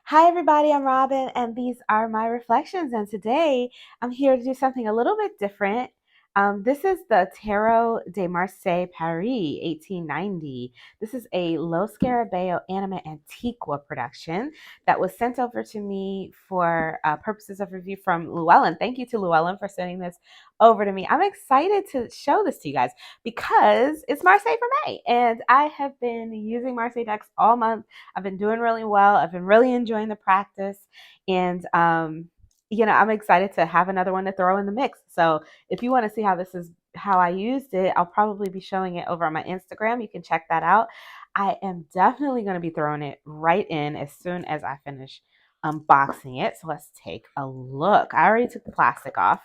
Hi, everybody. I'm Robin, and these are my reflections. And today I'm here to do something a little bit different. This is the Tarot de Marseille Paris 1890. This is a Lo Scarabeo Anima Antiqua production that was sent over to me for purposes of review from Llewellyn. Thank you to Llewellyn for sending this over to me. I'm excited to show this to you guys because it's Marseille for May, and I have been using Marseille decks all month. I've been doing really well. I've been really enjoying the practice. And, I'm excited to have another one to throw in the mix. So if you want to see how I used it, I'll probably be showing it over on my Instagram. You can check that out. I am definitely going to be throwing it right in as soon as I finish unboxing it. So let's take a look. I already took the plastic off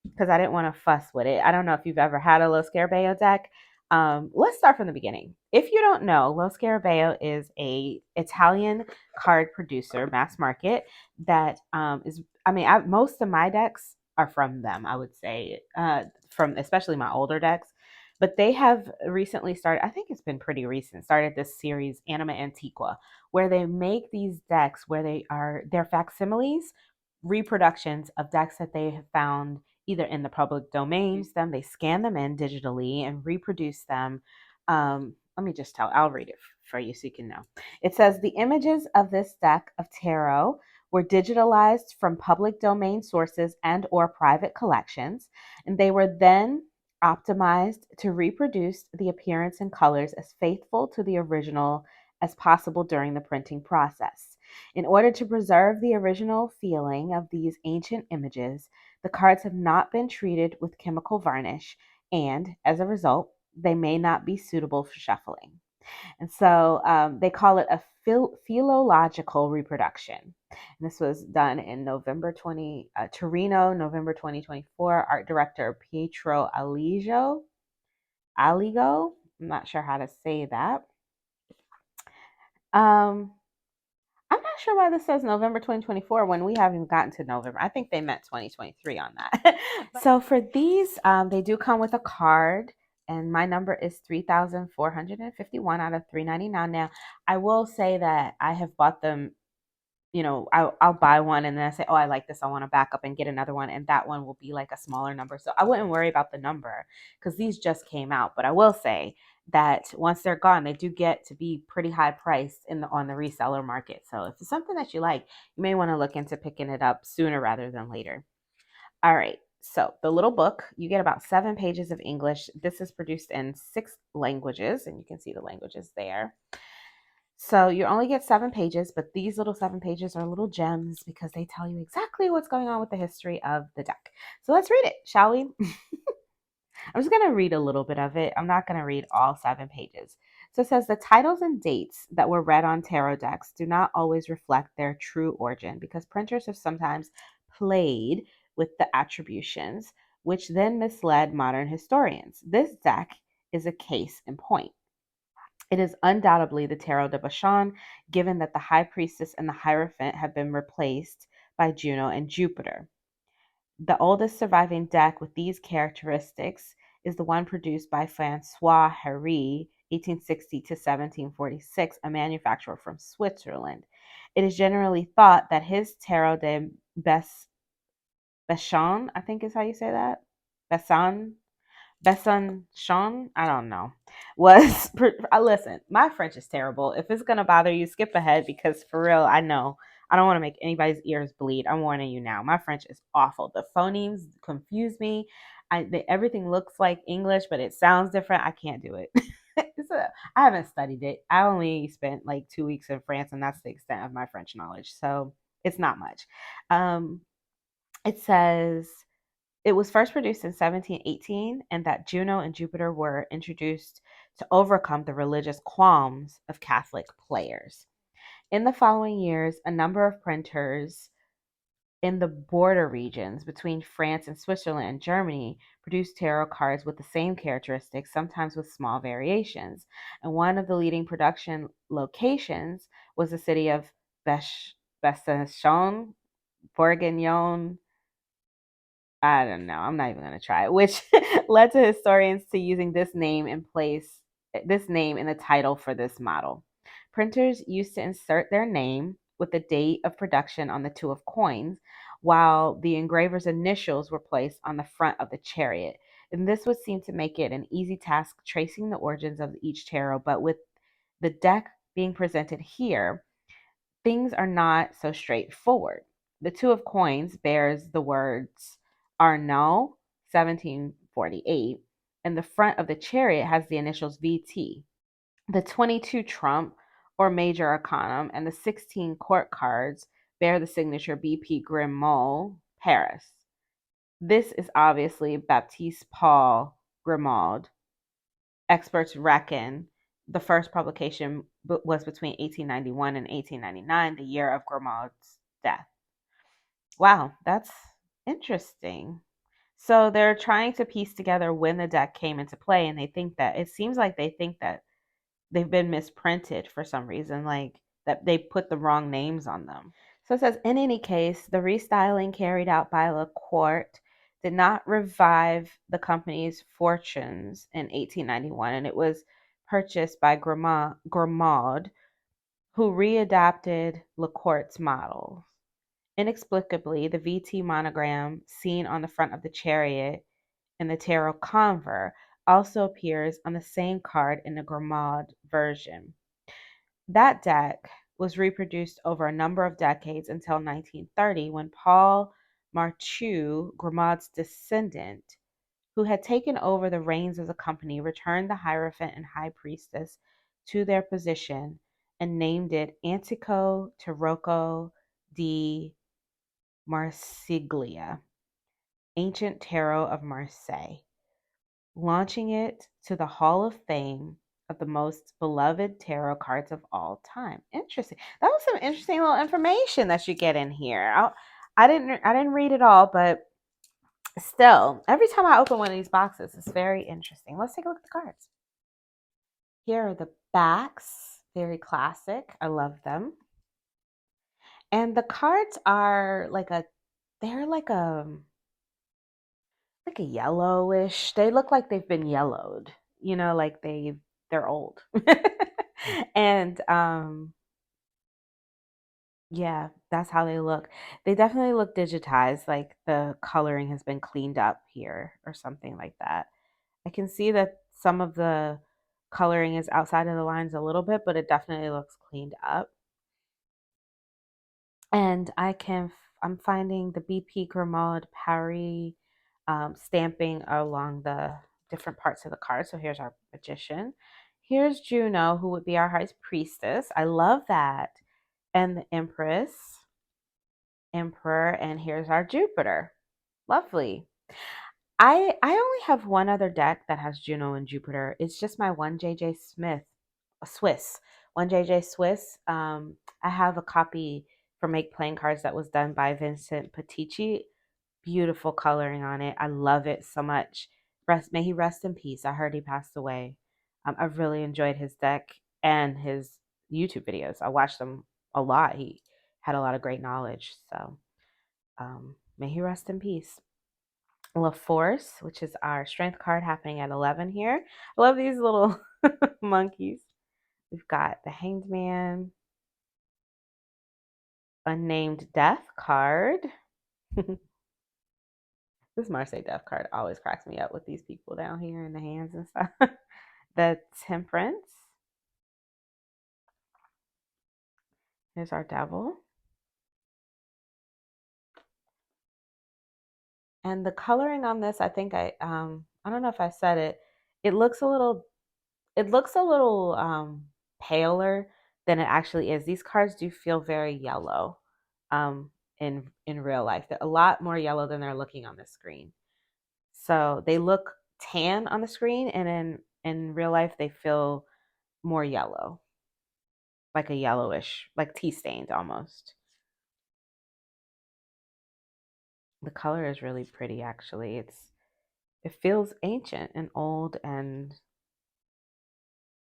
because I didn't want to fuss with it. I don't know if you've ever had a Lo Scarabeo deck. Let's start from the beginning. If you don't know, Lo Scarabeo is a Italian card producer, mass market, that most of my decks are from them, I would say, from especially my older decks. But they have recently started, I think it's been pretty recent, started this series, Anima Antiqua, where they make these decks where they're facsimiles, reproductions of decks that they have found either in the public domains, they scan them in digitally and reproduce them. Let me just I'll read it for you so you can know. It says the images of this deck of tarot were digitalized from public domain sources and or private collections, and they were then optimized to reproduce the appearance and colors as faithful to the original as possible during the printing process. In order to preserve the original feeling of these ancient images, the cards have not been treated with chemical varnish, and as a result, they may not be suitable for shuffling. And so they call it a philological reproduction. And this was done in Torino, November 2024. Art director Pietro Aligo. I'm not sure how to say that. Um, I'm not sure why this says November 2024 when we haven't gotten to November. I think they meant 2023 on that. So for these, they do come with a card, and my number is 3,451 out of 399. Now, I will say that I have bought them. I'll buy one and then I say, oh, I like this. I want to back up and get another one. And that one will be like a smaller number. So I wouldn't worry about the number because these just came out. But I will say that once they're gone, they do get to be pretty high priced on the reseller market. So if it's something that you like, you may want to look into picking it up sooner rather than later. All right. So the little book, you get about 7 pages of English. This is produced in 6 languages, and you can see the languages there. So you only get 7 pages, but these little 7 pages are little gems because they tell you exactly what's going on with the history of the deck. So let's read it, shall we? I'm just going to read a little bit of it. I'm not going to read all 7 pages. So it says the titles and dates that were read on tarot decks do not always reflect their true origin because printers have sometimes played with the attributions, which then misled modern historians. This deck is a case in point. It is undoubtedly the Tarot de Bashan, given that the High Priestess and the Hierophant have been replaced by Juno and Jupiter. The oldest surviving deck with these characteristics is the one produced by Francois Harry, 1860 to 1746, a manufacturer from Switzerland. It is generally thought that his Tarot de Bashan, I think is how you say that, Besançon, I don't know, listen, my French is terrible. If it's going to bother you, skip ahead because for real, I know. I don't want to make anybody's ears bleed. I'm warning you now. My French is awful. The phonemes confuse me. Everything looks like English, but it sounds different. I can't do it. I haven't studied it. I only spent like 2 weeks in France, and that's the extent of my French knowledge. So it's not much. It says it was first produced in 1718, and that Juno and Jupiter were introduced to overcome the religious qualms of Catholic players. In the following years, a number of printers in the border regions between France and Switzerland and Germany produced tarot cards with the same characteristics, sometimes with small variations. And one of the leading production locations was the city of Besançon, Bourguignon, I don't know. I'm not even going to try it, which led to historians to using this name in the title for this model. Printers used to insert their name with the date of production on the two of coins, while the engraver's initials were placed on the front of the chariot. And this would seem to make it an easy task tracing the origins of each tarot, but with the deck being presented here, things are not so straightforward. The two of coins bears the words Arnaud 1748, and the front of the chariot has the initials VT. The 22 trump or major arcanum and the 16 court cards bear the signature BP Grimaud Paris. This is obviously Baptiste Paul Grimaud. Experts reckon the first publication was between 1891 and 1899, the year of Grimaud's death. Wow, that's interesting. So they're trying to piece together when the deck came into play, and they think that it seems like they think that they've been misprinted for some reason, like that they put the wrong names on them. So it says, in any case, the restyling carried out by Lecourt did not revive the company's fortunes in 1891, and it was purchased by Grimaud, who readapted Lecourt's models. Inexplicably, the VT monogram seen on the front of the chariot in the tarot conver also appears on the same card in the Grimaud version. That deck was reproduced over a number of decades until 1930, when Paul Marchou, Grimaud's descendant, who had taken over the reins of the company, returned the Hierophant and High Priestess to their position and named it Antico Tarocco di Marsiglia, Ancient Tarot of Marseille, launching it to the Hall of Fame of the most beloved tarot cards of all time. Interesting. That was some interesting little information that you get in here. I didn't read it all, but still, every time I open one of these boxes, it's very interesting. Let's take a look at the cards. Here are the backs, very classic. I love them. And the cards are they're like a yellowish. They look like they've been yellowed, like they're old. And yeah, that's how they look. They definitely look digitized, like the coloring has been cleaned up here or something like that. I can see that some of the coloring is outside of the lines a little bit, but it definitely looks cleaned up. And I'm finding the BP Grimaud Paris stamping along the different parts of the card. So here's our magician. Here's Juno, who would be our high priestess. I love that. And the Empress, Emperor, and here's our Jupiter. Lovely. I only have one other deck that has Juno and Jupiter. It's just my one JJ Smith, a Swiss, one JJ Swiss. I have a copy for Make Playing Cards that was done by Vincent Petici. Beautiful coloring on it. I love it so much. May he rest in peace. I heard he passed away. I've really enjoyed his deck and his YouTube videos. I watched them a lot. He had a lot of great knowledge. So may he rest in peace. La Force, which is our strength card happening at 11 here. I love these little monkeys. We've got the Hanged Man, Unnamed Death card. This Marseille Death card always cracks me up with these people down here in the hands and stuff. The Temperance. Here's our Devil. And the coloring on this, I think I don't know if I said it. It looks a little paler than it actually is. These cards do feel very yellow in real life. They're a lot more yellow than they're looking on the screen. So they look tan on the screen, and in real life they feel more yellow, like a yellowish, like tea stained almost. The color is really pretty actually. It feels ancient and old, and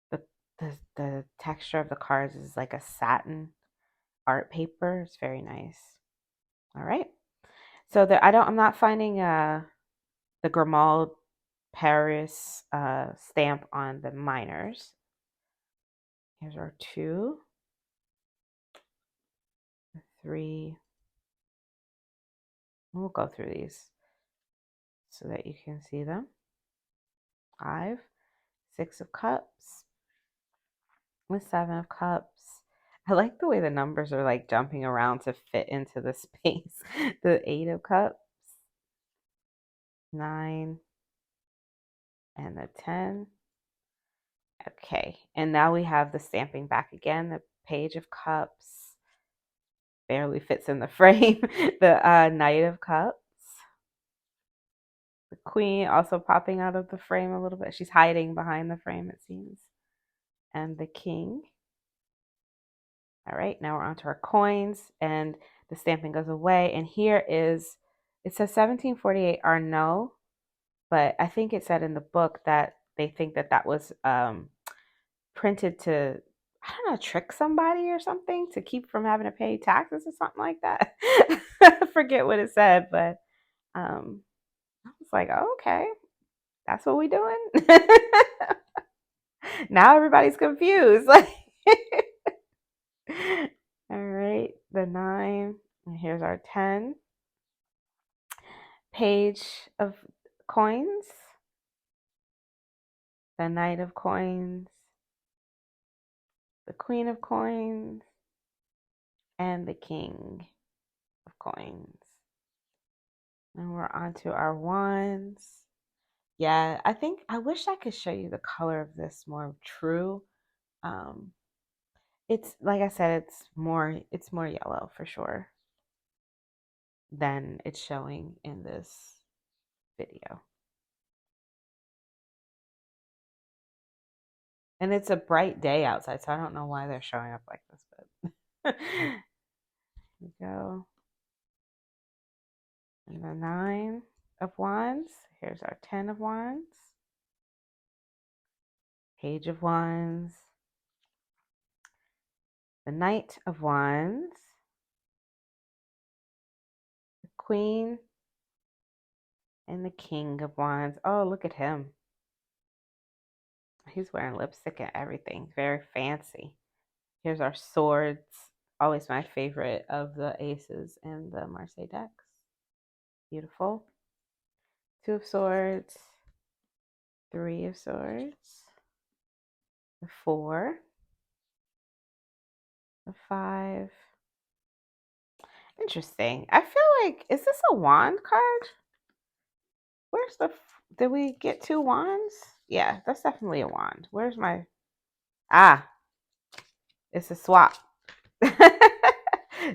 the the texture of the cards is like a satin art paper. It's very nice. All right. So I'm not finding the Grimaud Paris stamp on the minors. Here's our two. 3. We'll go through these so that you can see them. 5, 6 of Cups, the 7 of Cups. I like the way the numbers are like jumping around to fit into the space. The 8 of Cups, 9, and the 10. Okay, and now we have the stamping back again. The Page of Cups barely fits in the frame. The Knight of Cups. The Queen also popping out of the frame a little bit. She's hiding behind the frame, it seems. And the King. All right, now we're on to our coins, and the stamping goes away. And here is, it says 1748 Arnault, but I think it said in the book that they think that that was printed to, I don't know, trick somebody or something to keep from having to pay taxes or something like that. I forget what it said, but I was like, oh, okay, that's what we doing. Now everybody's confused. Like, all right, the 9, and here's our 10. Page of Coins, the Knight of Coins, the Queen of Coins, and the King of Coins. And we're on to our wands. Yeah, I wish I could show you the color of this more true. Um, it's like I said, it's more yellow for sure than it's showing in this video. And it's a bright day outside, so I don't know why they're showing up like this, but here we go. And the 9 of Wands. Here's our 10 of Wands. Page of Wands. The Knight of Wands. The Queen. And the King of Wands. Oh, look at him. He's wearing lipstick and everything. Very fancy. Here's our swords. Always my favorite of the aces and the Marseille decks. Beautiful. 2 of Swords. 3 of Swords. The 4. The 5. Interesting. I feel like, is this a wand card? Where's the, did we get 2 wands? Yeah, that's definitely a wand. Where's my, it's a swap.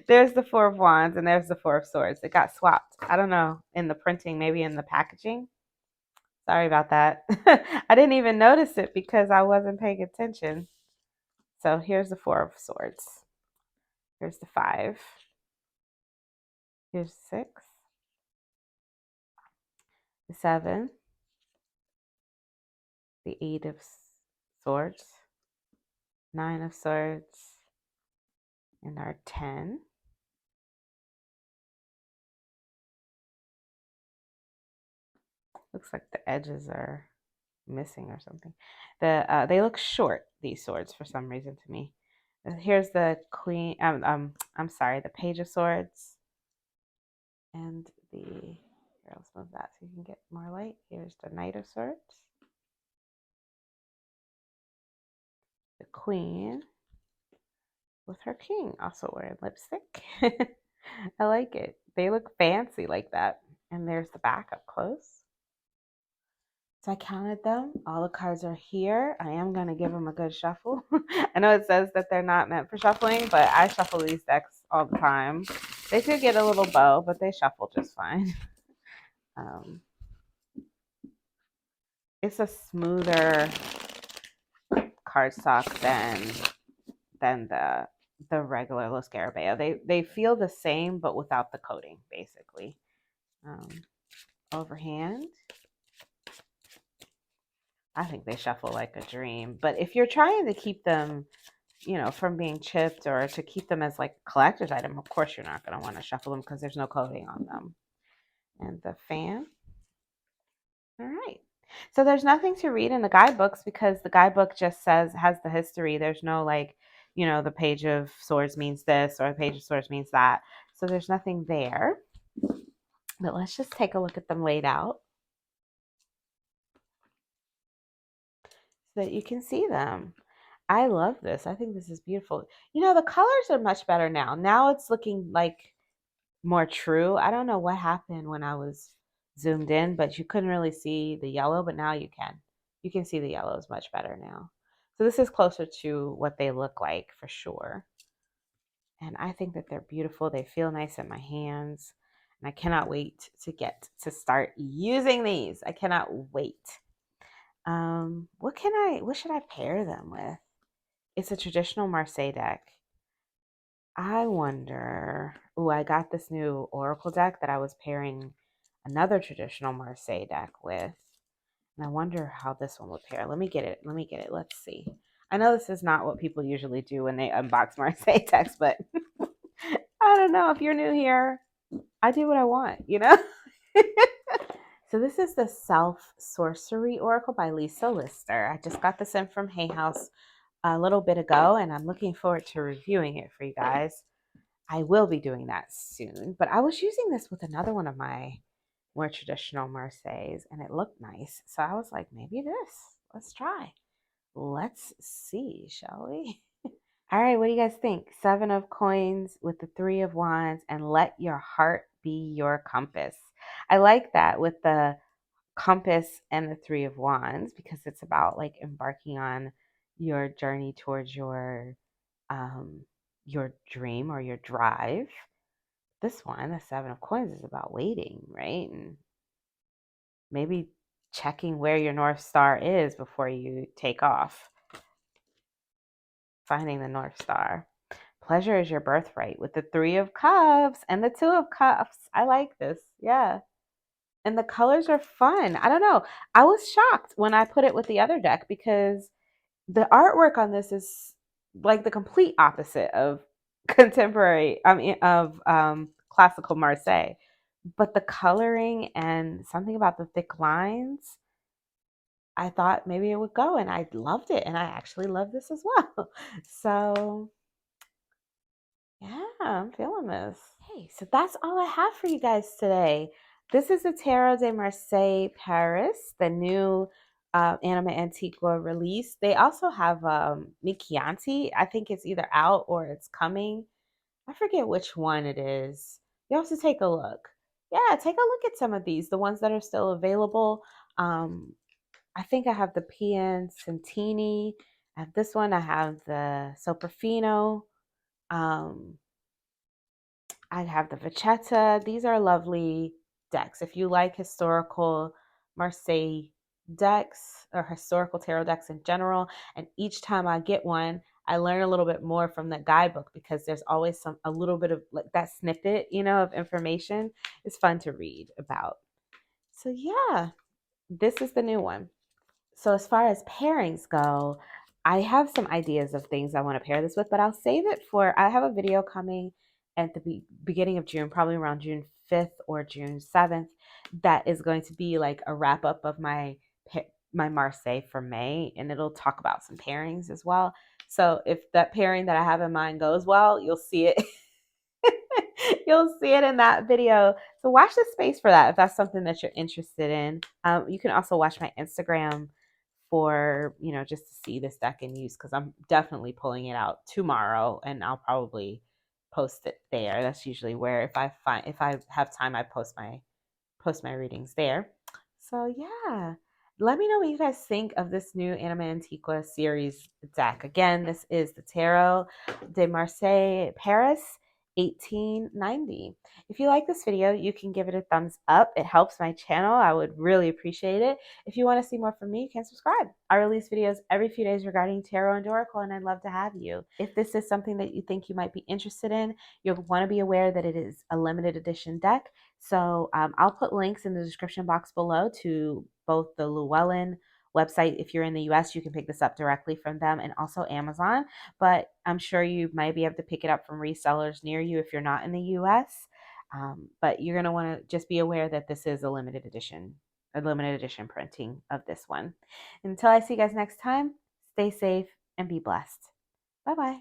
There's the 4 of wands and there's the 4 of swords. It got swapped. I don't know, in the printing, maybe in the packaging. Sorry about that. I didn't even notice it because I wasn't paying attention. So here's the 4 of swords. Here's the 5. Here's 6. The 7. The 8 of swords. 9 of swords. And our 10. Looks like the edges are missing or something. They look short, these swords, for some reason to me. Here's the queen. I'm sorry, the Page of Swords, and the. Here, let's move that so you can get more light. Here's the Knight of Swords, the Queen, with her king also wearing lipstick. I like it. They look fancy like that. And there's the back up close. So I counted them. All the cards are here. I am going to give them a good shuffle. I know it says that they're not meant for shuffling, but I shuffle these decks all the time. They could get a little bow, but they shuffle just fine. It's a smoother cardstock than the regular Los Scarabeo. They feel the same, but without the coating, basically. Overhand. I think they shuffle like a dream. But if you're trying to keep them, you know, from being chipped or to keep them as like a collector's item, of course you're not going to want to shuffle them because there's no coating on them. And the fan. All right. So there's nothing to read in the guidebooks because the guidebook just says, has the history. There's no like the Page of Swords means this or the Page of Swords means that. So there's nothing there. But let's just take a look at them laid out so that you can see them. I love this. I think this is beautiful. The colors are much better now. Now it's looking like more true. I don't know what happened when I was zoomed in, but you couldn't really see the yellow, but now you can. You can see the yellows much better now. So this is closer to what they look like for sure. And I think that they're beautiful. They feel nice in my hands. And I cannot wait to get to start using these. I cannot wait. What should I pair them with? It's a traditional Marseille deck. I wonder. Oh, I got this new Oracle deck that I was pairing another traditional Marseille deck with. And I wonder how this one would pair. Let me get it. Let me get it. Let's see. I know this is not what people usually do when they unbox Marseille decks, but I don't know. If you're new here, I do what I want. So this is the Self Sorcery Oracle by Lisa Lister. I just got this in from Hay House a little bit ago, and I'm looking forward to reviewing it for you guys. I will be doing that soon, but I was using this with another one of my more traditional Marseilles, and it looked nice. So I was like, maybe this. Let's try. Let's see, shall we? All right, what do you guys think? 7 of coins with the 3 of wands, and let your heart be your compass. I like that with the compass and the 3 of wands because it's about like embarking on your journey towards your dream or your drive. This one, the 7 of coins, is about waiting, right? And maybe checking where your North Star is before you take off. Finding the North Star. Pleasure is your birthright with the 3 of cups and the 2 of cups. I like this. Yeah. And the colors are fun. I don't know. I was shocked when I put it with the other deck because the artwork on this is like the complete opposite of classical Marseille. But the coloring and something about the thick lines, I thought maybe it would go, and I loved it, and I actually love this as well. So yeah, I'm feeling this. Hey, so that's all I have for you guys today. This is the Tarot de Marseille Paris, the new Anima Antiqua release. They also have Mi Chianti. I think it's either out or it's coming. I forget which one it is. You have to take a look. Yeah, take a look at some of these, the ones that are still available. Um, I think I have the PN Santini. I have this one. I have the Soprafino. Um, I have the Vachetta. These are lovely decks. If you like historical Marseille decks or historical tarot decks in general, and each time I get one, I learn a little bit more from the guidebook because there's always a little bit of like that snippet, of information. It's fun to read about. So yeah, this is the new one. So as far as pairings go, I have some ideas of things I want to pair this with, but I'll save it I have a video coming at the beginning of June, probably around June 5th or June 7th, that is going to be like a wrap up of my Marseille for May, and it'll talk about some pairings as well. So if that pairing that I have in mind goes well, you'll see it. You'll see it in that video. So watch this space for that if that's something that you're interested in. You can also watch my Instagram for, just to see this deck in use because I'm definitely pulling it out tomorrow and I'll probably post it there. That's usually where if I have time, I post my readings there. So yeah, let me know what you guys think of this new Anima Antiqua series deck. Again, this is the Tarot de Marseille Paris 1890. If you like this video, you can give it a thumbs up. It helps my channel. I would really appreciate it. If you want to see more from me, you can subscribe. I release videos every few days regarding tarot and oracle, and I'd love to have you. If this is something that you think you might be interested in, you'll want to be aware that it is a limited edition deck. So I'll put links in the description box below to both the Llewellyn website. If you're in the US, you can pick this up directly from them, and also Amazon. But I'm sure you might be able to pick it up from resellers near you if you're not in the US. But you're going to want to just be aware that this is a limited edition printing of this one. Until I see you guys next time, stay safe and be blessed. Bye-bye.